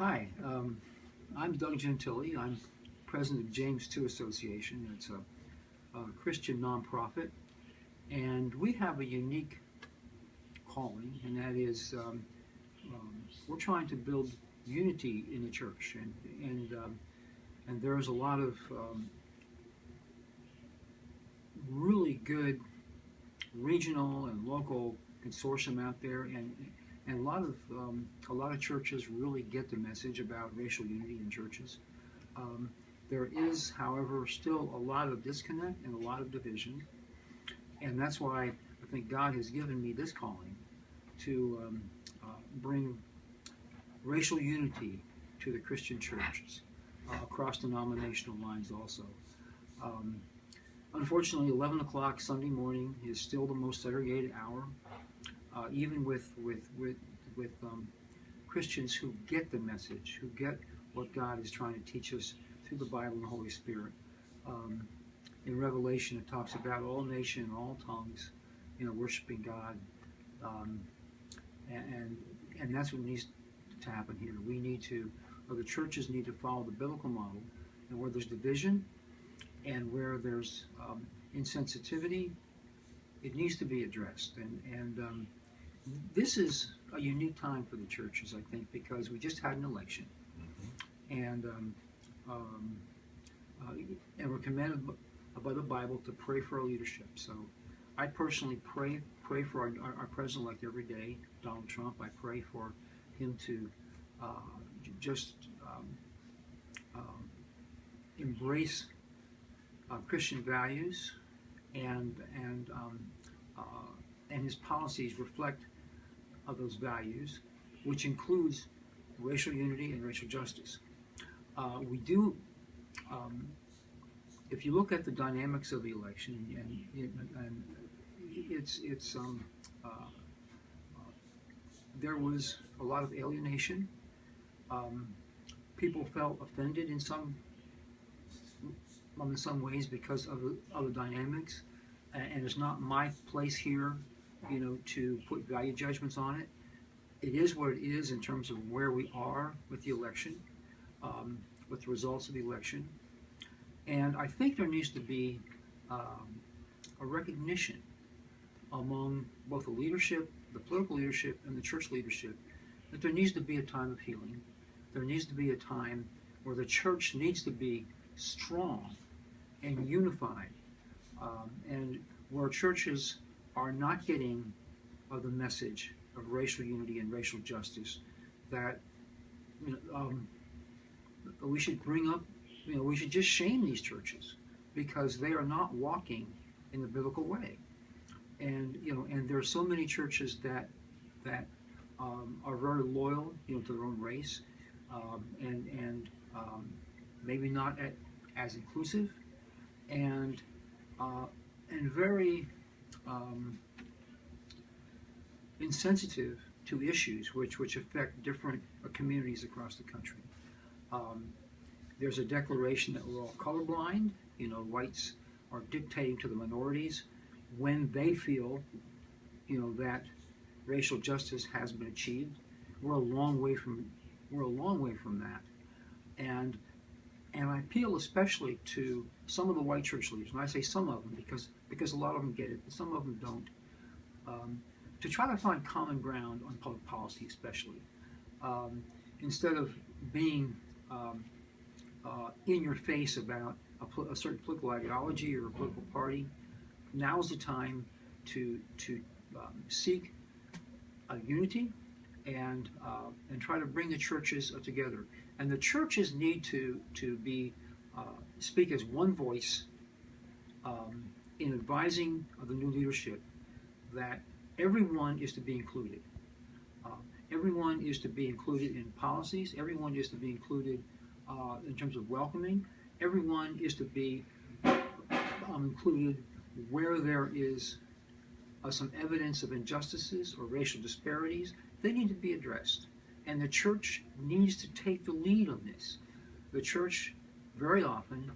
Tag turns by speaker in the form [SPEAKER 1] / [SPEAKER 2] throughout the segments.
[SPEAKER 1] Hi, I'm Doug Gentili. I'm president of James II Association. It's a Christian nonprofit, and we have a unique calling, and that is we're trying to build unity in the church, and there's a lot of really good regional and local consortium out there, and a lot of churches really get the message about racial unity in churches. Um, there is, however, still a lot of disconnect and a lot of division, and that's why I think God has given me this calling to bring racial unity to the Christian churches across denominational lines also. Um, Unfortunately, 11 o'clock Sunday morning is still the most segregated hour, even with Christians who get the message, who get what God is trying to teach us through the Bible and the Holy Spirit. Um, in Revelation, it talks about all nations, all tongues, worshiping God, um, and and that's what needs to happen here. We need to, or the churches need to follow the biblical model, and where there's division and where there's insensitivity, it needs to be addressed. And this is a unique time for the churches, I think, because we just had an election, and um, uh, and we're commanded by the Bible to pray for our leadership. So I personally pray for our president-elect every day, Donald Trump. I pray for him to uh, just um, embrace Christian values, and and um, uh, and his policies reflect those values, which includes racial unity and racial justice. We do, um, if you look at the dynamics of the election, and it's there was a lot of alienation. Um, People felt offended in some ways because of the dynamics, and it's not my place here, to put value judgments on it. It is what it is in terms of where we are with the election, with the results of the election, and I think there needs to be a recognition among both the leadership, the political leadership, and the church leadership that there needs to be a time of healing. There needs to be a time where the church needs to be strong and unified, and where churches are not getting the message of racial unity and racial justice, that we should bring up, we should just shame these churches because they are not walking in the biblical way. And there are so many churches that are very loyal, to their own race, and maybe not as inclusive, and and very insensitive to issues which affect different communities across the country. Um, there's a declaration that we're all colorblind. Whites are dictating to the minorities when they feel, that racial justice has been achieved. We're a long way from that, and I appeal especially to some of the white church leaders, and I say some of them because a lot of them get it, but some of them don't, to try to find common ground on public policy, especially instead of being in your face about a certain political ideology or a political party. Now is the time to seek unity and try to bring the churches together. And the churches need to be speak as one voice in advising the new leadership that everyone is to be included. Everyone is to be included in policies. Everyone is to be included in terms of welcoming. Everyone is to be included where there is some evidence of injustices or racial disparities. They need to be addressed. And the church needs to take the lead on this. The church very often,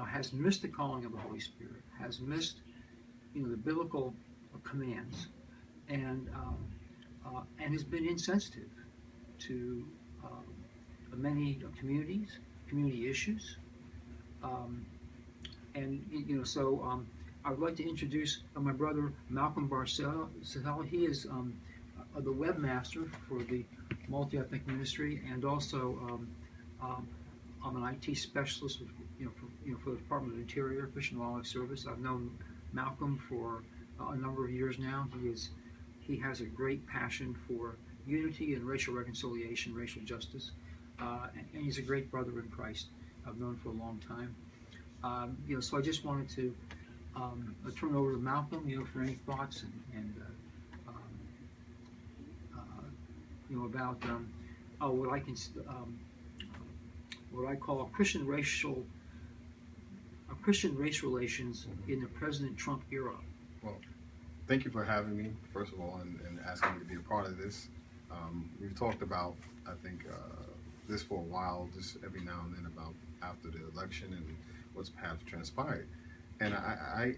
[SPEAKER 1] has missed the calling of the Holy Spirit, has missed, the biblical commands, and has been insensitive to many communities, community issues. Um, and so I would like to introduce my brother Malcolm Barcel. He is the webmaster for the multi-ethnic ministry, and also I'm an IT specialist with, for the Department of Interior, Fish and Wildlife Service. I've known Malcolm for a number of years now. He has a great passion for unity and racial reconciliation, racial justice, and he's a great brother in Christ. I've known for a long time. So I just wanted to turn it over to Malcolm, for any thoughts and about what I can what I call Christian race relations in the President Trump era.
[SPEAKER 2] Well, thank you for having me, first of all, and asking me to be a part of this. We've talked about, I think, this for a while, just every now and then, about after the election and what's perhaps transpired. And I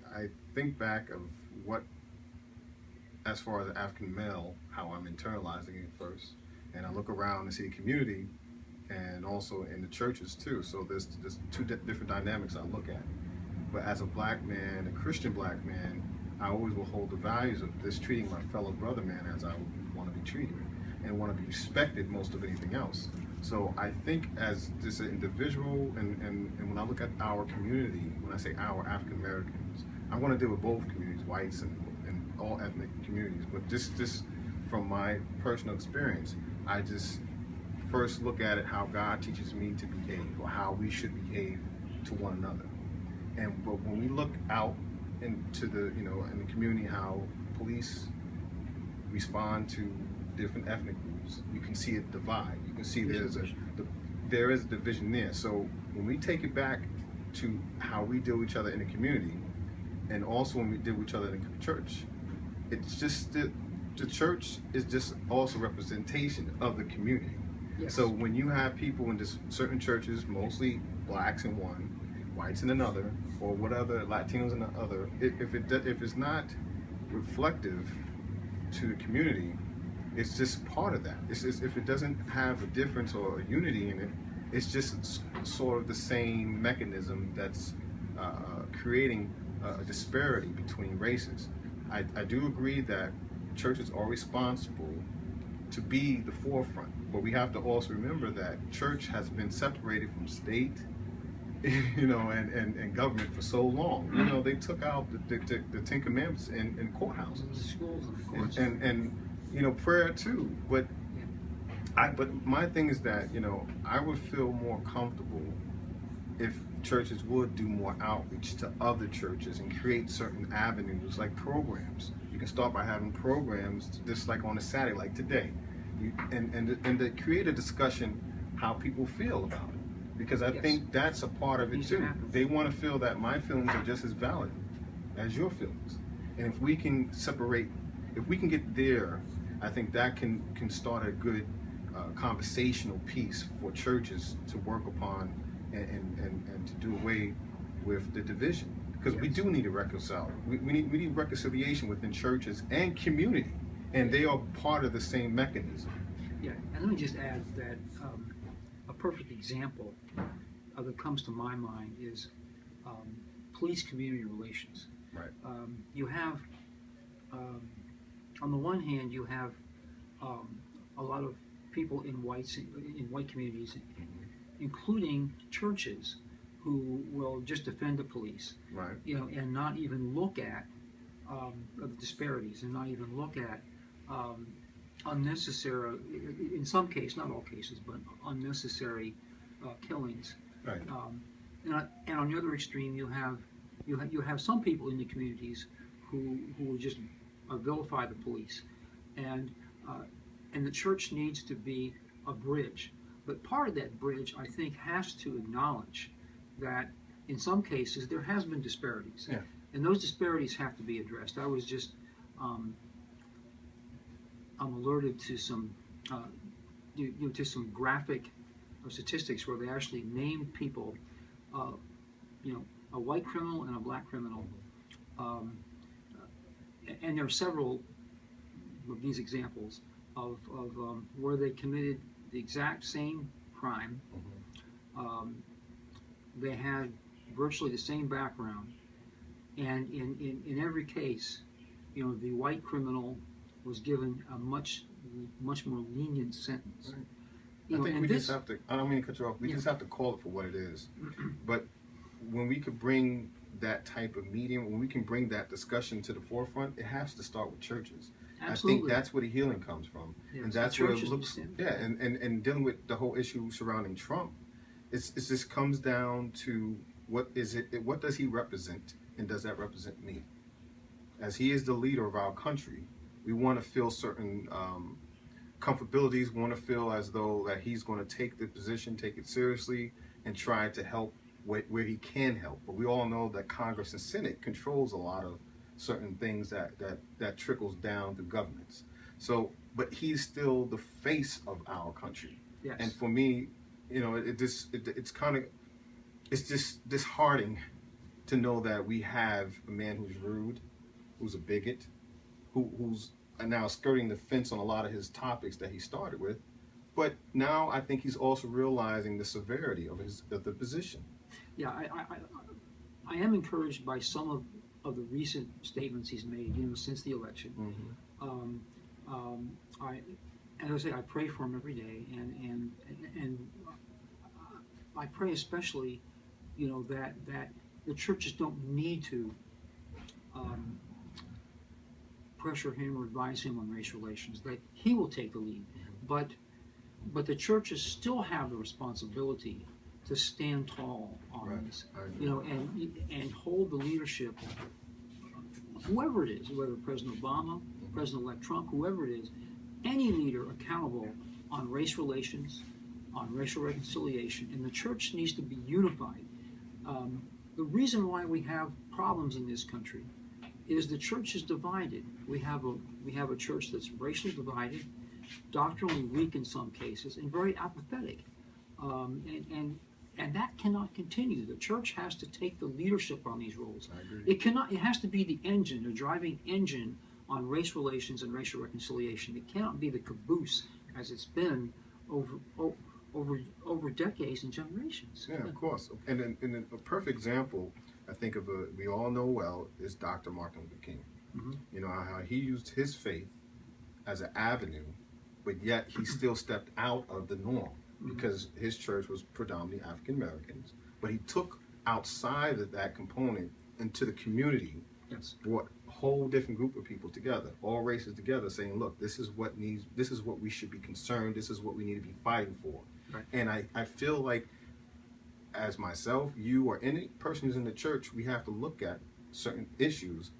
[SPEAKER 2] think back of what, as far as the African male, how I'm internalizing it first, and I look around and see the community, and also in the churches too. So there's two different dynamics I look at. But as a black man, a Christian black man, I always will hold the values of this, treating my fellow brother man as I would want to be treated, and want to be respected most of anything else. So I think as just an individual, and when I look at our community, when I say our African Americans, I want to deal with both communities, whites and all ethnic communities. But just from my personal experience, I just first look at it how God teaches me to behave, or how we should behave to one another. But when we look out into the in the community, how police respond to different ethnic groups, you can see it divide. You can see there is a division there. So when we take it back to how we deal with each other in the community, and also when we deal with each other in the church, it's just the church is just also representation of the community.
[SPEAKER 1] Yes.
[SPEAKER 2] So when you have people in just certain churches, mostly blacks in one, whites in another, or whatever, Latinos in the other, if it's not reflective to the community, it's just part of that. It's just, if it doesn't have a difference or a unity in it, it's just sort of the same mechanism that's creating a disparity between races. I do agree that churches are responsible to be the forefront, but we have to also remember that church has been separated from state, and government for so long. They took out the Ten Commandments in courthouses,
[SPEAKER 1] schools, of course,
[SPEAKER 2] and prayer too. But my thing is that I would feel more comfortable if churches would do more outreach to other churches and create certain avenues like programs. You can start by having programs just like on a Saturday, like today, and to create a discussion how people feel about it, because I think that's a part of it too. They want to feel that my feelings are just as valid as your feelings, and if we can get there, I think that can start a good conversational piece for churches to work upon and to do away with the division, because we do need to reconcile. We need reconciliation within churches and community, and they are part of the same mechanism.
[SPEAKER 1] Yeah, and let me just add that a perfect example that comes to my mind is police-community relations.
[SPEAKER 2] Right.
[SPEAKER 1] You have, on the one hand, you have a lot of people in white communities, including churches, who will just defend the police,
[SPEAKER 2] right?
[SPEAKER 1] And not even look at the disparities, and not even look at unnecessary, in some cases, not all cases, but unnecessary killings.
[SPEAKER 2] Right.
[SPEAKER 1] And on the other extreme, you have some people in the communities who will just vilify the police, and the church needs to be a bridge. But part of that bridge, I think, has to acknowledge that in some cases there has been disparities, and those disparities have to be addressed. I was just I'm alerted to some to some graphic statistics where they actually named people, a white criminal and a black criminal, and there are several of these examples of where they committed the exact same crime.
[SPEAKER 2] Mhm.
[SPEAKER 1] They had virtually the same background, and in every case, the white criminal was given a much more lenient sentence.
[SPEAKER 2] Right.
[SPEAKER 1] You
[SPEAKER 2] I
[SPEAKER 1] know,
[SPEAKER 2] think
[SPEAKER 1] and
[SPEAKER 2] we just
[SPEAKER 1] this,
[SPEAKER 2] have to, I don't mean to cut you off, we
[SPEAKER 1] Yeah.
[SPEAKER 2] just have to call it for what it is. But when we could bring that type of medium, when we can bring that discussion to the forefront, it has to start with churches. I
[SPEAKER 1] absolutely,
[SPEAKER 2] think that's where the healing comes from.
[SPEAKER 1] yes,
[SPEAKER 2] And
[SPEAKER 1] the
[SPEAKER 2] that's where it
[SPEAKER 1] churches
[SPEAKER 2] looks,
[SPEAKER 1] understand.
[SPEAKER 2] yeah, and dealing with the whole issue surrounding Trump, it's just comes down to what does he represent, and does that represent me? As he is the leader of our country, we want to feel certain comfortabilities. We want to feel as though that he's going to take the position, take it seriously, and try to help where he can help. But we all know that Congress and Senate controls a lot of certain things that trickles down to governments. So, but he's still the face of our country.
[SPEAKER 1] Yes.
[SPEAKER 2] And for me, it's kind of, it's just disheartening to know that we have a man who's rude, who's a bigot, who's now skirting the fence on a lot of his topics that he started with. But now I think he's also realizing the severity of the position.
[SPEAKER 1] Yeah, I am encouraged by some of the recent statements he's made, since the election.
[SPEAKER 2] Mm-hmm.
[SPEAKER 1] As I say, I pray for him every day, and I pray especially, that the churches don't need to pressure him or advise him on race relations, that he will take the lead. But the churches still have the responsibility to stand tall on
[SPEAKER 2] Right.
[SPEAKER 1] this,
[SPEAKER 2] I agree.
[SPEAKER 1] and hold the leadership, whoever it is, whether President Obama, President-elect Trump, whoever it is, any leader accountable on race relations, on racial reconciliation, and the church needs to be unified. The reason why we have problems in this country is the church is divided. We have a church that's racially divided, doctrinally weak in some cases, and very apathetic. And that cannot continue. The church has to take the leadership on these roles.
[SPEAKER 2] I agree.
[SPEAKER 1] It has to be the engine, the driving engine on race relations and racial reconciliation. It cannot be the caboose as it's been over decades and generations.
[SPEAKER 2] Yeah, of course. And a perfect example, I think we all know well, is Dr. Martin Luther King.
[SPEAKER 1] Mhm.
[SPEAKER 2] You know how he used his faith as an avenue, but yet he still stepped out of the norm because his church was predominantly African Americans. But he took outside of that component into the community,
[SPEAKER 1] Yes.
[SPEAKER 2] brought a whole different group of people together, all races together, saying, look, this is what we should be concerned, this is what we need to be fighting for.
[SPEAKER 1] Right.
[SPEAKER 2] And I feel like, as myself, you, or any person who's in the church, we have to look at certain issues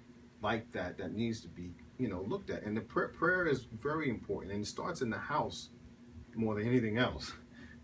[SPEAKER 2] like that needs to be, looked at. And the prayer is very important, and it starts in the house more than anything else.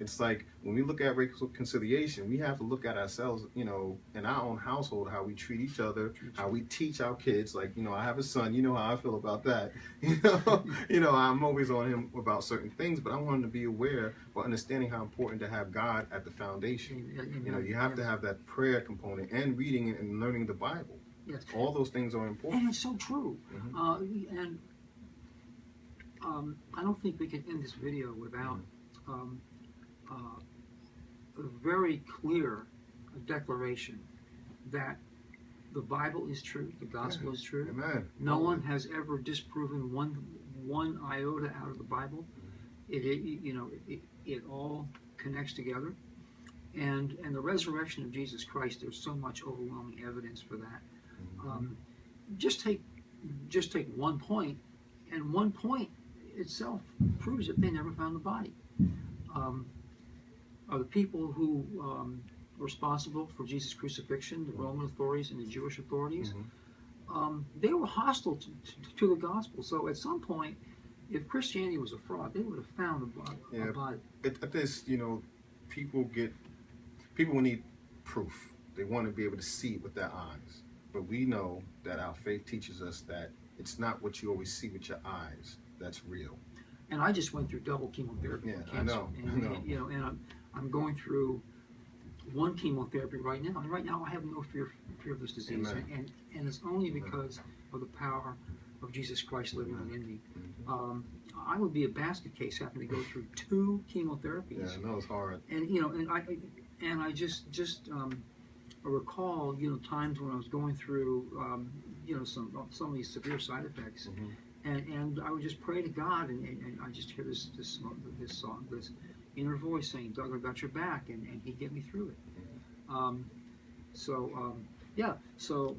[SPEAKER 2] It's like when we look at reconciliation, we have to look at ourselves, in our own household, how we treat each other, how we teach our kids. Like, I have a son, you know how I feel about that. I'm always on him about certain things, but I want him to be aware or understanding how important to have God at the foundation. You have to have that prayer component and reading and learning the Bible.
[SPEAKER 1] Yes.
[SPEAKER 2] All those things are important.
[SPEAKER 1] And it's so true.
[SPEAKER 2] Mhm.
[SPEAKER 1] I don't think we can end this video without a very clear declaration that the Bible is true, the gospel is true.
[SPEAKER 2] Amen.
[SPEAKER 1] No one has ever disproven one iota out of the Bible. It all connects together, and the resurrection of Jesus Christ. There's so much overwhelming evidence for that. Just take one point, and one point itself proves that they never found the body. The people who were responsible for Jesus' crucifixion, the Roman authorities and the Jewish authorities, they were hostile to the gospel. So at some point, if Christianity was a fraud, they would have found a body.
[SPEAKER 2] At this, people will need proof. They want to be able to see it with their eyes. But we know that our faith teaches us that it's not what you always see with your eyes that's real.
[SPEAKER 1] And I just went through double chemotherapy.
[SPEAKER 2] Yeah,
[SPEAKER 1] for cancer.
[SPEAKER 2] I know.
[SPEAKER 1] And I'm going through one chemotherapy right now. And right now I have no fear of this disease. And it's only because of the power of Jesus Christ living within me. I would be a basket case having to go through 2 chemotherapies.
[SPEAKER 2] Yeah, I know it's hard.
[SPEAKER 1] And I just recall times when I was going through some of these severe side effects, and I would just pray to God, and I just hear this song, this inner voice saying, "Doug, I got your back," and He'd get me through it. So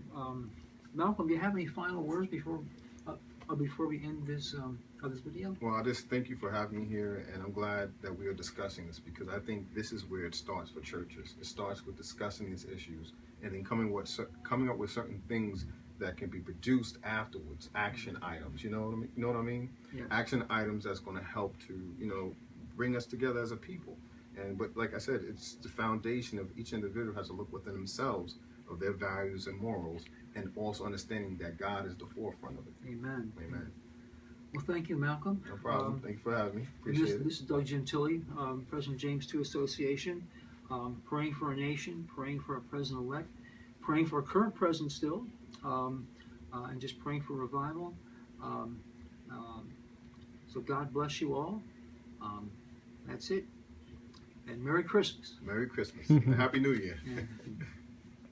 [SPEAKER 1] Malcolm, do you have any final words before we end this video?
[SPEAKER 2] Well, I just thank you for having me here, and I'm glad that we are discussing this, because I think this is where it starts for churches. It starts with discussing these issues, and then coming up with certain things that can be produced afterwards, action items. You know what I mean?
[SPEAKER 1] Yes.
[SPEAKER 2] Action items that's going to help to bring us together as a people. But like I said, it's the foundation of each individual has to look within themselves of their values and morals, and also understanding that God is the forefront of it.
[SPEAKER 1] Amen.
[SPEAKER 2] Amen.
[SPEAKER 1] Well, thank you, Malcolm.
[SPEAKER 2] No problem. Thank you for having me. Appreciate it.
[SPEAKER 1] This is Doug Gentili, President James II Association, praying for our nation, praying for our president-elect, praying for our current president still, and just praying for revival. So God bless you all. That's it. And Merry Christmas.
[SPEAKER 2] Merry Christmas. And Happy New Year.
[SPEAKER 1] And